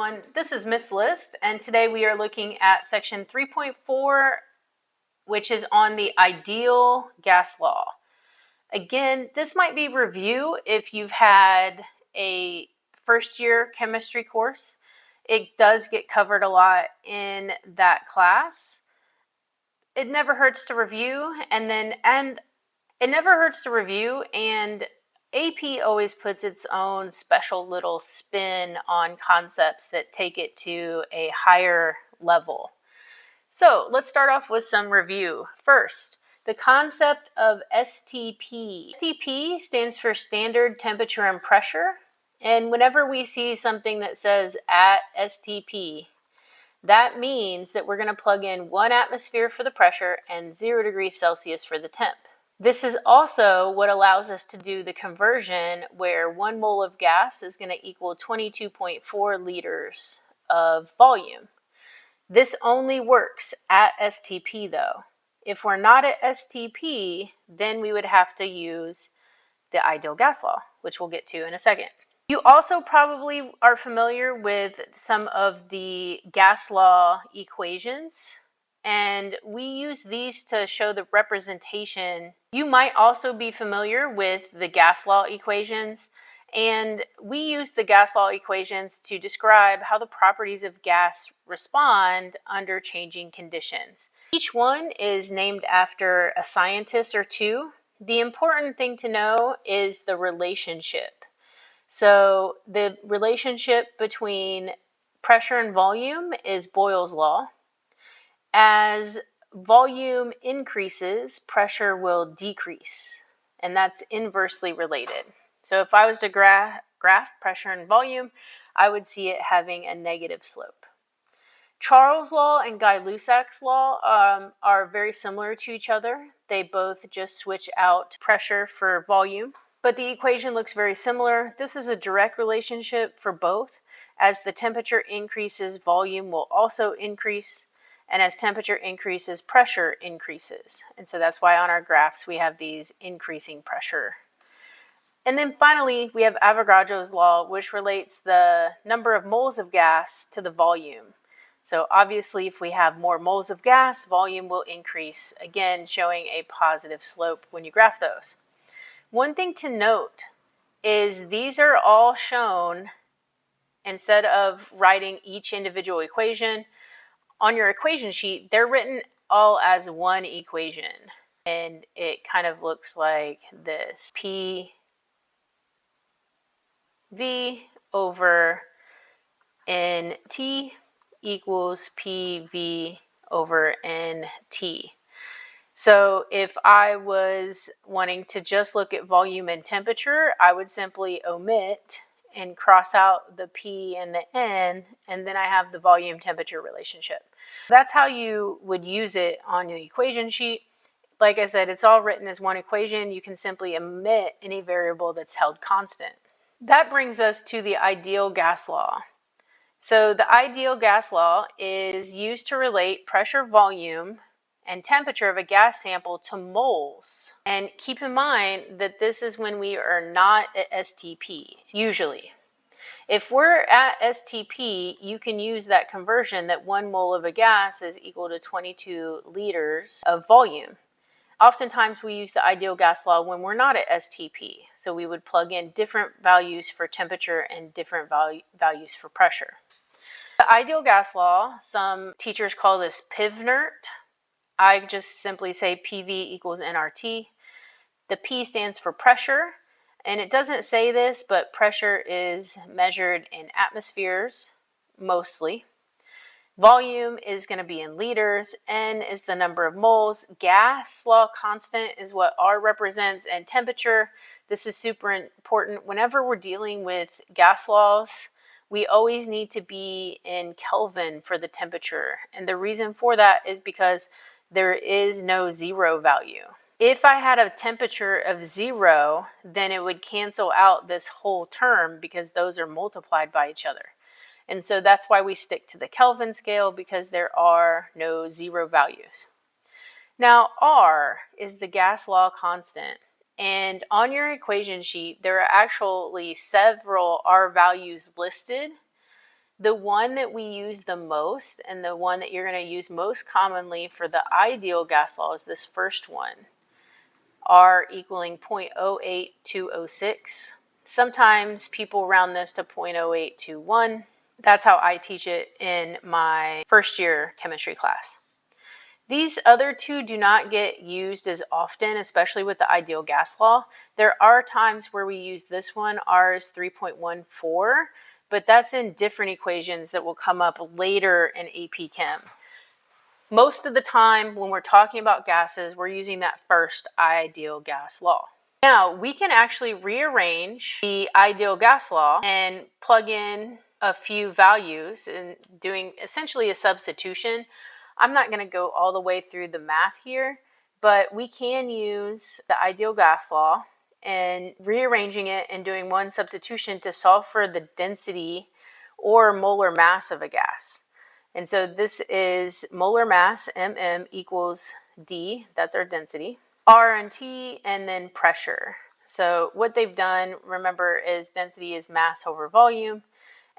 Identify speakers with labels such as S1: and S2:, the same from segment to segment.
S1: everyone. This is Miss List, and today we are looking at section 3.4, which is on the ideal gas law. Again, this might be review if you've had a first year chemistry course. It does get covered a lot in that class. It never hurts to review, and AP always puts its own special little spin on concepts that take it to a higher level. So let's start off with some review. First, the concept of STP. STP stands for standard temperature and pressure. And whenever we see something that says at STP, that means that we're going to plug in 1 atmosphere for the pressure and 0 degrees Celsius for the temp. This is also what allows us to do the conversion where 1 mole of gas is going to equal 22.4 liters of volume. This only works at STP though. If we're not at STP, then we would have to use the ideal gas law, which we'll get to in a second. You also probably are familiar with some of the gas law equations, and we use these to show the representation. You might also be familiar with the gas law equations, and we use the gas law equations to describe how the properties of gas respond under changing conditions. Each one is named after a scientist or two. The important thing to know is the relationship. So the relationship between pressure and volume is Boyle's law. As volume increases, pressure will decrease, and that's inversely related. So if I was to graph pressure and volume, I would see it having a negative slope. Charles' law and Guy-Lussac's law are very similar to each other. They both just switch out pressure for volume, but the equation looks very similar. This is a direct relationship for both. As the temperature increases, volume will also increase. And as temperature increases, pressure increases. And so that's why on our graphs we have these increasing pressure. And then finally, we have Avogadro's law, which relates the number of moles of gas to the volume. So obviously, if we have more moles of gas, volume will increase, again, showing a positive slope when you graph those. One thing to note is these are all shown, instead of writing each individual equation, on your equation sheet, they're written all as one equation, and it kind of looks like this. PV over NT equals PV over NT. So if I was wanting to just look at volume and temperature, I would simply omit and cross out the P and the N, and then I have the volume temperature relationship. That's how you would use it on the equation sheet. Like I said, it's all written as one equation. You can simply omit any variable that's held constant. That brings us to the ideal gas law. So the ideal gas law is used to relate pressure, volume, and temperature of a gas sample to moles. And keep in mind that this is when we are not at STP, usually. If we're at STP, you can use that conversion that 1 mole of a gas is equal to 22 liters of volume. Oftentimes we use the ideal gas law when we're not at STP. So we would plug in different values for temperature and different values for pressure. The ideal gas law, some teachers call this PIV-NERT. I just simply say PV equals nRT. The P stands for pressure, and it doesn't say this, but pressure is measured in atmospheres, mostly. Volume is going to be in liters. N is the number of moles. Gas law constant is what R represents, and temperature. This is super important. Whenever we're dealing with gas laws, we always need to be in Kelvin for the temperature. And the reason for that is because there is no zero value. If I had a temperature of 0, then it would cancel out this whole term because those are multiplied by each other. And so that's why we stick to the Kelvin scale, because there are no zero values. Now, R is the gas law constant. And on your equation sheet, there are actually several R values listed. The one that we use the most and the one that you're going to use most commonly for the ideal gas law is this first one, R equaling 0.08206. Sometimes people round this to 0.0821. That's how I teach it in my first year chemistry class. These other two do not get used as often, especially with the ideal gas law. There are times where we use this one, R is 3.14, but that's in different equations that will come up later in AP Chem. Most of the time when we're talking about gases, we're using that first ideal gas law. Now, we can actually rearrange the ideal gas law and plug in a few values and doing essentially a substitution. I'm not going to go all the way through the math here, but we can use the ideal gas law and rearranging it and doing one substitution to solve for the density or molar mass of a gas. And so this is molar mass, mm, equals D, that's our density, R and T, and then pressure. So what they've done, remember, is density is mass over volume,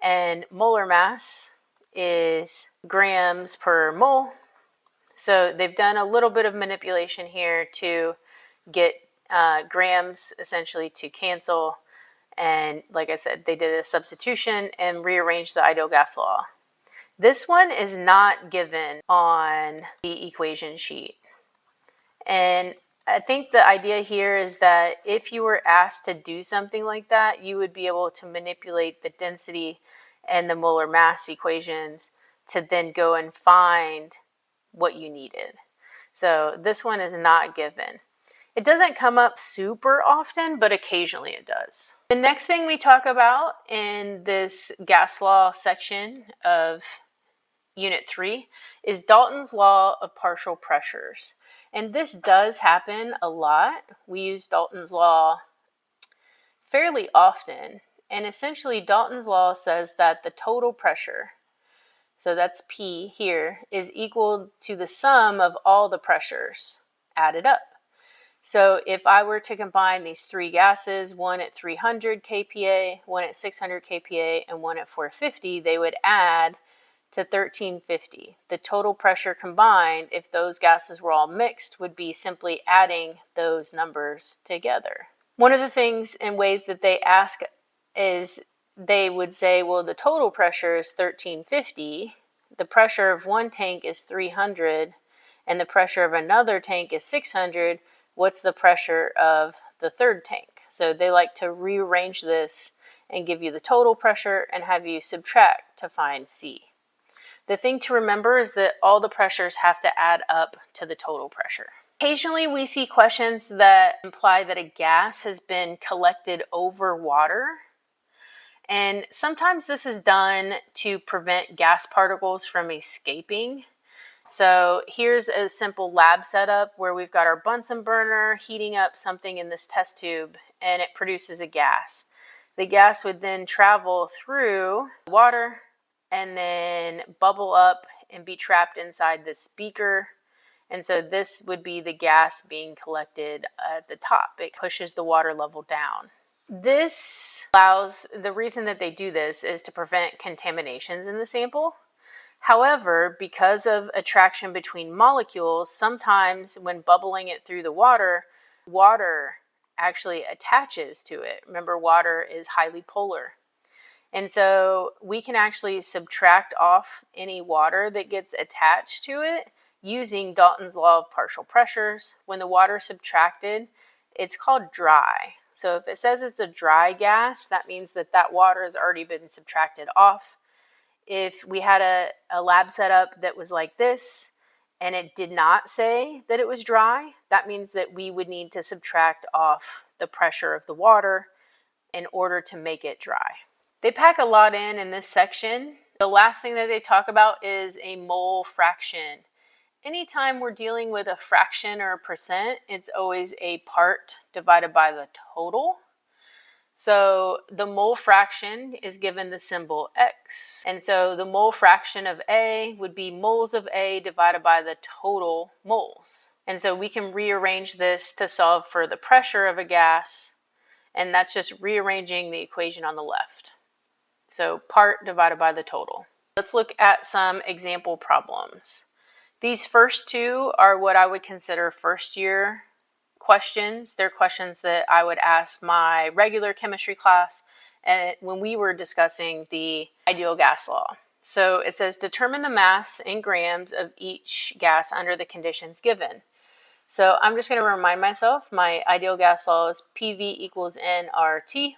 S1: and molar mass is grams per mole. So they've done a little bit of manipulation here to get grams essentially to cancel. And like I said, they did a substitution and rearranged the ideal gas law. This one is not given on the equation sheet. And I think the idea here is that if you were asked to do something like that, you would be able to manipulate the density and the molar mass equations to then go and find what you needed. So this one is not given. It doesn't come up super often, but occasionally it does. The next thing we talk about in this gas law section of Unit 3 is Dalton's law of partial pressures. And this does happen a lot. We use Dalton's law fairly often. And essentially Dalton's law says that the total pressure, so that's P here, is equal to the sum of all the pressures added up. So if I were to combine these three gases, one at 300 kPa, one at 600 kPa, and one at 450, they would add to 1350. The total pressure combined, if those gases were all mixed, would be simply adding those numbers together. One of the things and ways that they ask is they would say, well, the total pressure is 1350, the pressure of one tank is 300, and the pressure of another tank is 600. What's the pressure of the third tank? So they like to rearrange this and give you the total pressure and have you subtract to find C. The thing to remember is that all the pressures have to add up to the total pressure. Occasionally we see questions that imply that a gas has been collected over water. And sometimes this is done to prevent gas particles from escaping. So here's a simple lab setup where we've got our Bunsen burner heating up something in this test tube and it produces a gas. The gas would then travel through water and then bubble up and be trapped inside this beaker. And so this would be the gas being collected at the top. It pushes the water level down. This allows, the reason that they do this is to prevent contaminations in the sample. However, because of attraction between molecules, sometimes when bubbling it through the water, water actually attaches to it. Remember, water is highly polar. And so we can actually subtract off any water that gets attached to it using Dalton's law of partial pressures. When the water is subtracted, it's called dry. So if it says it's a dry gas, that means that that water has already been subtracted off. If we had a lab setup that was like this and it did not say that it was dry, that means that we would need to subtract off the pressure of the water in order to make it dry. They pack a lot in this section. The last thing that they talk about is a mole fraction. Anytime we're dealing with a fraction or a percent, it's always a part divided by the total. So the mole fraction is given the symbol X. And so the mole fraction of A would be moles of A divided by the total moles. And so we can rearrange this to solve for the pressure of a gas. And that's just rearranging the equation on the left. So part divided by the total. Let's look at some example problems. These first two are what I would consider first year questions. They're questions that I would ask my regular chemistry class when we were discussing the ideal gas law. So it says determine the mass in grams of each gas under the conditions given. So I'm just going to remind myself my ideal gas law is PV equals nRT.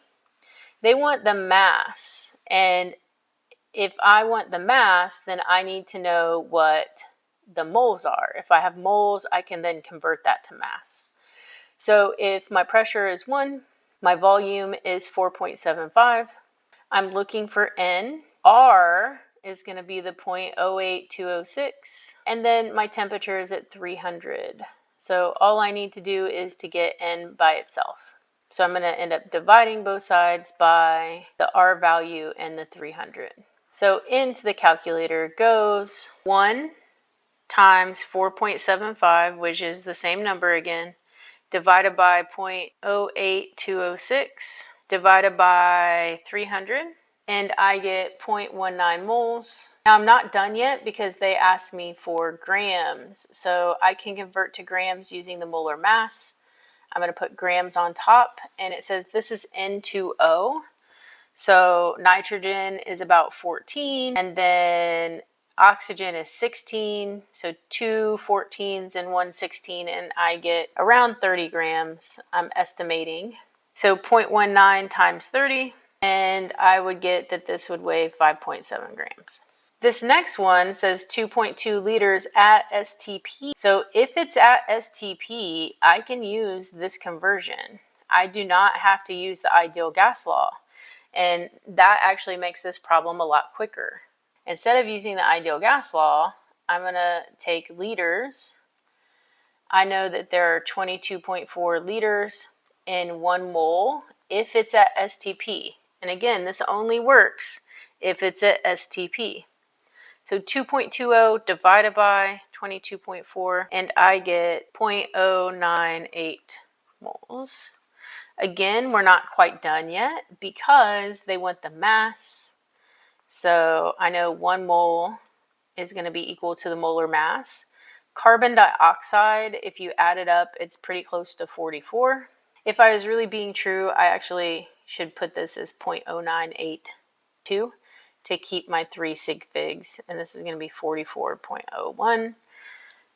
S1: They want the mass, and if I want the mass, then I need to know what the moles are. If I have moles, I can then convert that to mass. So if my pressure is 1, my volume is 4.75, I'm looking for N. R is going to be the 0.08206, and then my temperature is at 300. So all I need to do is to get N by itself. So I'm going to end up dividing both sides by the R value and the 300. So into the calculator goes 1 times 4.75, which is the same number again, divided by 0.08206, divided by 300, and I get 0.19 moles. Now I'm not done yet because they asked me for grams, so I can convert to grams using the molar mass. I'm going to put grams on top, and it says this is N2O. So nitrogen is about 14, and then oxygen is 16. So 2 14s and 1 16, and I get around 30 grams, I'm estimating. So 0.19 times 30, and I would get that this would weigh 5.7 grams. This next one says 2.2 liters at STP. So if it's at STP, I can use this conversion. I do not have to use the ideal gas law. And that actually makes this problem a lot quicker. Instead of using the ideal gas law, I'm going to take liters. I know that there are 22.4 liters in 1 mole if it's at STP. And again, this only works if it's at STP. So 2.20 divided by 22.4, and I get 0.098 moles. Again, we're not quite done yet because they want the mass. So I know 1 mole is going to be equal to the molar mass. Carbon dioxide, if you add it up, it's pretty close to 44. If I was really being true, I actually should put this as 0.0982 to keep my 3 sig figs, and this is going to be 44.01.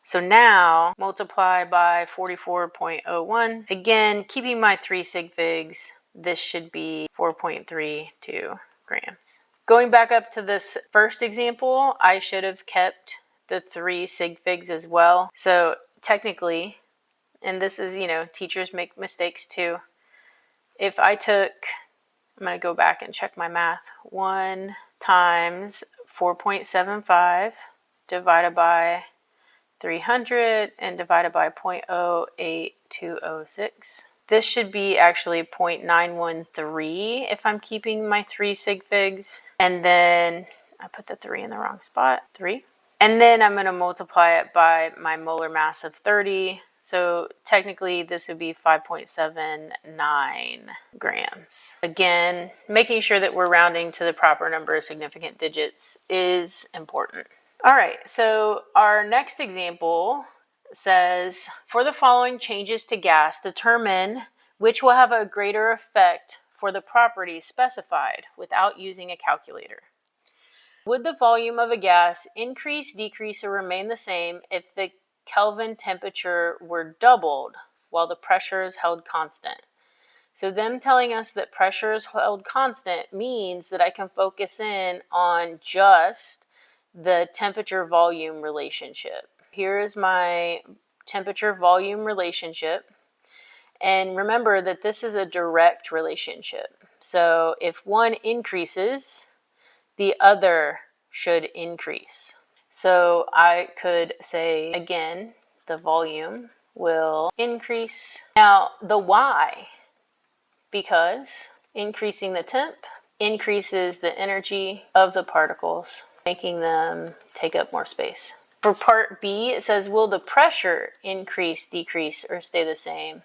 S1: So now multiply by 44.01. Again, keeping my 3 sig figs, this should be 4.32 grams. Going back up to this first example, I should have kept the 3 sig figs as well. So technically, and this is, teachers make mistakes too. If I took, I'm going to go back and check my math, 1 times 4.75 divided by 300 and divided by 0.08206. This should be actually 0.913 if I'm keeping my 3 sig figs. And then I put the 3 in the wrong spot, 3. And then I'm going to multiply it by my molar mass of 30. So technically this would be 5.79 grams. Again, making sure that we're rounding to the proper number of significant digits is important. All right, so our next example says, for the following changes to gas, determine which will have a greater effect for the properties specified without using a calculator. Would the volume of a gas increase, decrease, or remain the same if the Kelvin temperature were doubled while the pressure is held constant? So them telling us that pressure is held constant means that I can focus in on just the temperature volume relationship. Here is my temperature volume relationship. And remember that this is a direct relationship. So if one increases, the other should increase. So I could say again, the volume will increase. Now the Y, because increasing the temp increases the energy of the particles, making them take up more space. For part B, it says, will the pressure increase, decrease, or stay the same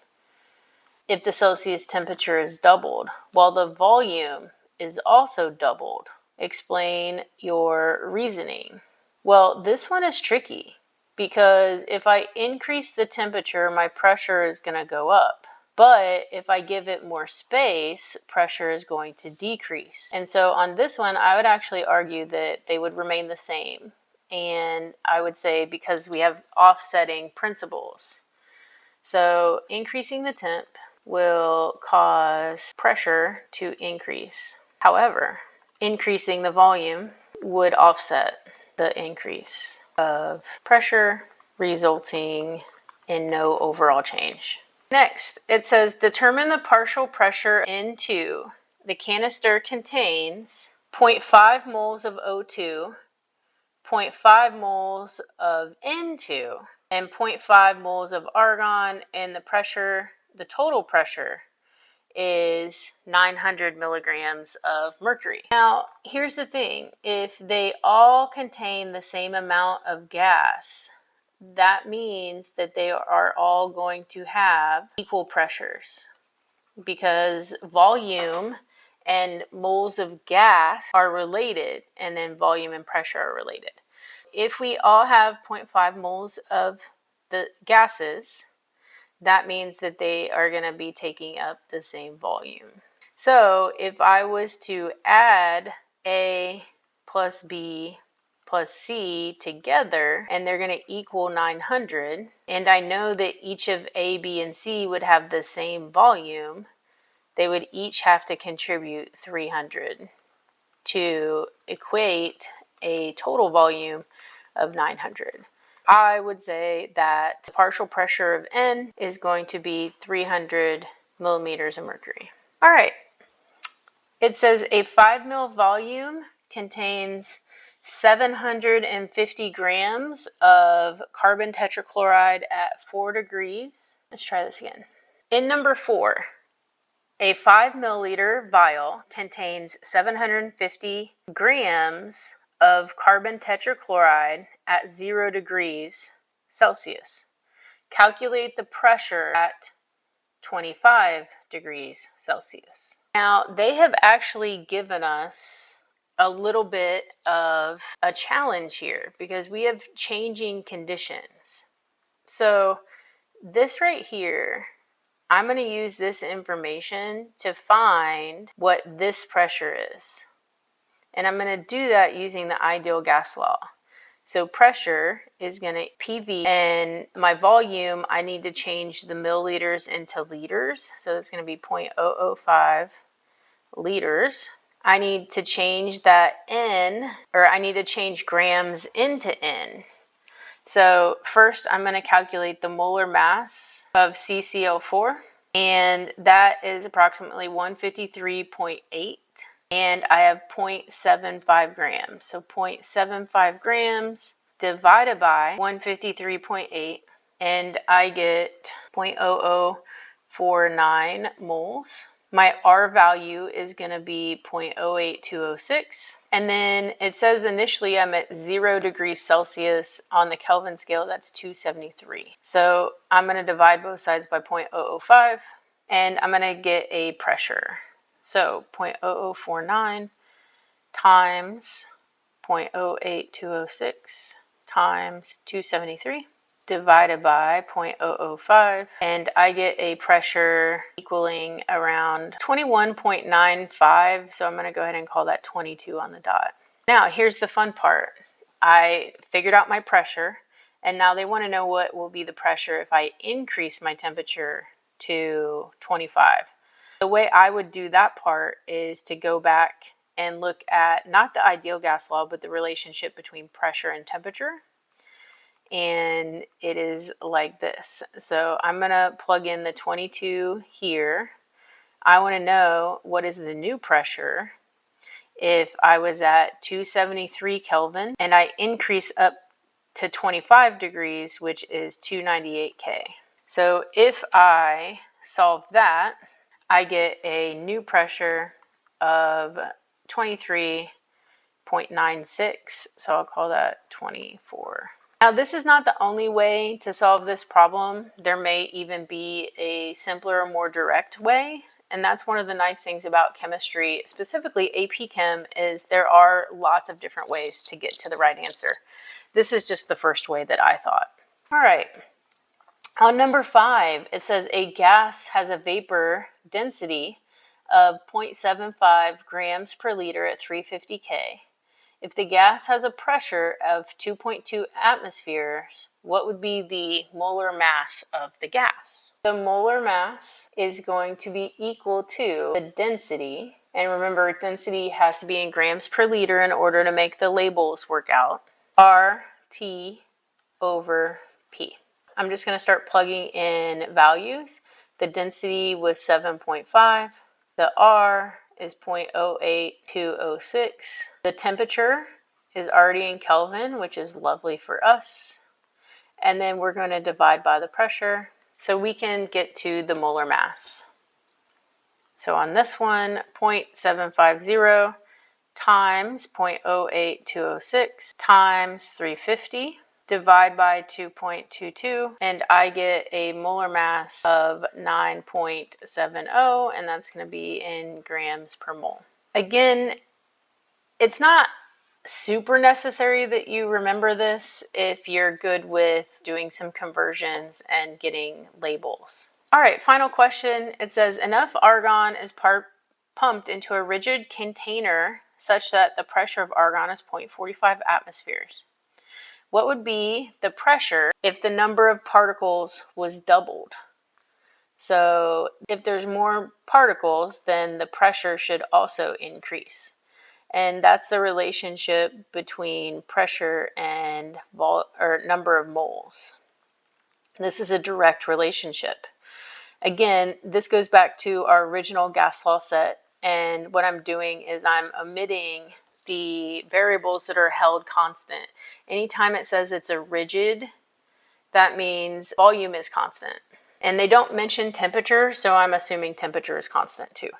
S1: if the Celsius temperature is doubled while the volume is also doubled. Explain your reasoning. Well, this one is tricky because if I increase the temperature, my pressure is going to go up. But if I give it more space, pressure is going to decrease. And so on this one, I would actually argue that they would remain the same. And I would say because we have offsetting principles. So increasing the temp will cause pressure to increase. However, increasing the volume would offset the increase of pressure, resulting in no overall change. Next, it says determine the partial pressure N2. The canister contains 0.5 moles of O2, 0.5 moles of N2, and 0.5 moles of argon, and the total pressure is 900 milligrams of mercury. Now, here's the thing. If they all contain the same amount of gas, that means that they are all going to have equal pressures because volume and moles of gas are related, and then volume and pressure are related. If we all have 0.5 moles of the gases, that means that they are going to be taking up the same volume. So if I was to add A plus B plus C together, and they're going to equal 900, and I know that each of A, B, and C would have the same volume, they would each have to contribute 300 to equate a total volume of 900. I would say that the partial pressure of N is going to be 300 millimeters of mercury. All right. It says a 5 ml volume contains 750 grams of carbon tetrachloride at 4 degrees. Let's try this again. In number 4, a 5 milliliter vial contains 750 grams of carbon tetrachloride at 0 degrees Celsius. Calculate the pressure at 25 degrees Celsius. Now, they have actually given us a little bit of a challenge here because we have changing conditions. So this right here, I'm going to use this information to find what this pressure is. And I'm going to do that using the ideal gas law. So pressure is going to PV, and my volume, I need to change the milliliters into liters. So that's going to be 0.005 liters. I need to change that N, or I need to change grams into N. So first I'm going to calculate the molar mass of CCl4, and that is approximately 153.8. And I have 0.75 grams. So 0.75 grams divided by 153.8, and I get 0.0049 moles. My R value is going to be 0.08206. And then it says initially I'm at 0 degrees Celsius on the Kelvin scale. That's 273. So I'm going to divide both sides by 0.005, and I'm going to get a pressure. So 0.0049 times 0.08206 times 273 divided by 0.005, and I get a pressure equaling around 21.95, so I'm going to go ahead and call that 22 on the dot. Now here's the fun part. I figured out my pressure, and now they want to know what will be the pressure if I increase my temperature to 25. The way I would do that part is to go back and look at not the ideal gas law, but the relationship between pressure and temperature. And it is like this. So I'm going to plug in the 22 here. I want to know what is the new pressure if I was at 273 Kelvin and I increase up to 25 degrees, which is 298 K. So if I solve that, I get a new pressure of 23.96, so I'll call that 24. Now, this is not the only way to solve this problem. There may even be a simpler, more direct way. And that's one of the nice things about chemistry, specifically AP Chem, is there are lots of different ways to get to the right answer. This is just the first way that I thought. All right. On number 5, it says a gas has a vapor density of 0.75 grams per liter at 350 K. If the gas has a pressure of 2.2 atmospheres, what would be the molar mass of the gas? The molar mass is going to be equal to the density. And remember, density has to be in grams per liter in order to make the labels work out. RT over P. I'm just going to start plugging in values. The density was 7.5. The R is 0.08206. The temperature is already in Kelvin, which is lovely for us. And then we're going to divide by the pressure so we can get to the molar mass. So on this one, 0.750 times 0.08206 times 350. Divide by 2.22, and I get a molar mass of 9.70, and that's going to be in grams per mole. Again, it's not super necessary that you remember this if you're good with doing some conversions and getting labels. All right, final question. It says enough argon is pumped into a rigid container such that the pressure of argon is 0.45 atmospheres. What would be the pressure if the number of particles was doubled? So if there's more particles, then the pressure should also increase. And that's the relationship between pressure and number of moles. This is a direct relationship. Again, this goes back to our original gas law set. And what I'm doing is I'm omitting the variables that are held constant. Anytime it says it's a rigid, that means volume is constant. And they don't mention temperature, so I'm assuming temperature is constant too.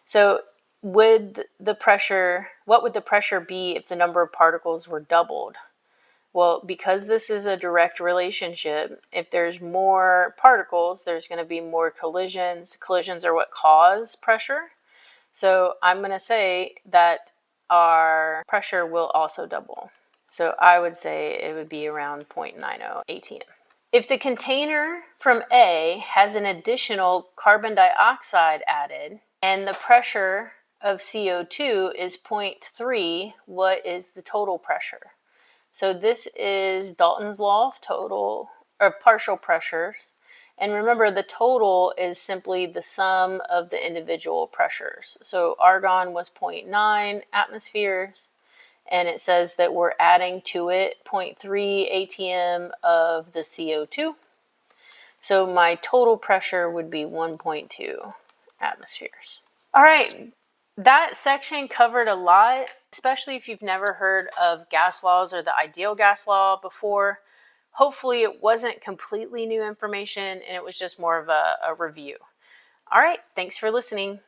S1: So what would the pressure be if the number of particles were doubled? Well, because this is a direct relationship, if there's more particles, there's going to be more collisions. Collisions are what cause pressure. So I'm going to say that our pressure will also double. So I would say it would be around 0.90 atm. If the container from A has an additional carbon dioxide added and the pressure of CO2 is 0.3, what is the total pressure? So this is Dalton's law of total or partial pressures. And remember, the total is simply the sum of the individual pressures. So argon was 0.9 atmospheres, and it says that we're adding to it 0.3 atm of the CO2. So my total pressure would be 1.2 atmospheres. All right, that section covered a lot, especially if you've never heard of gas laws or the ideal gas law before. Hopefully it wasn't completely new information and it was just more of a review. All right, thanks for listening.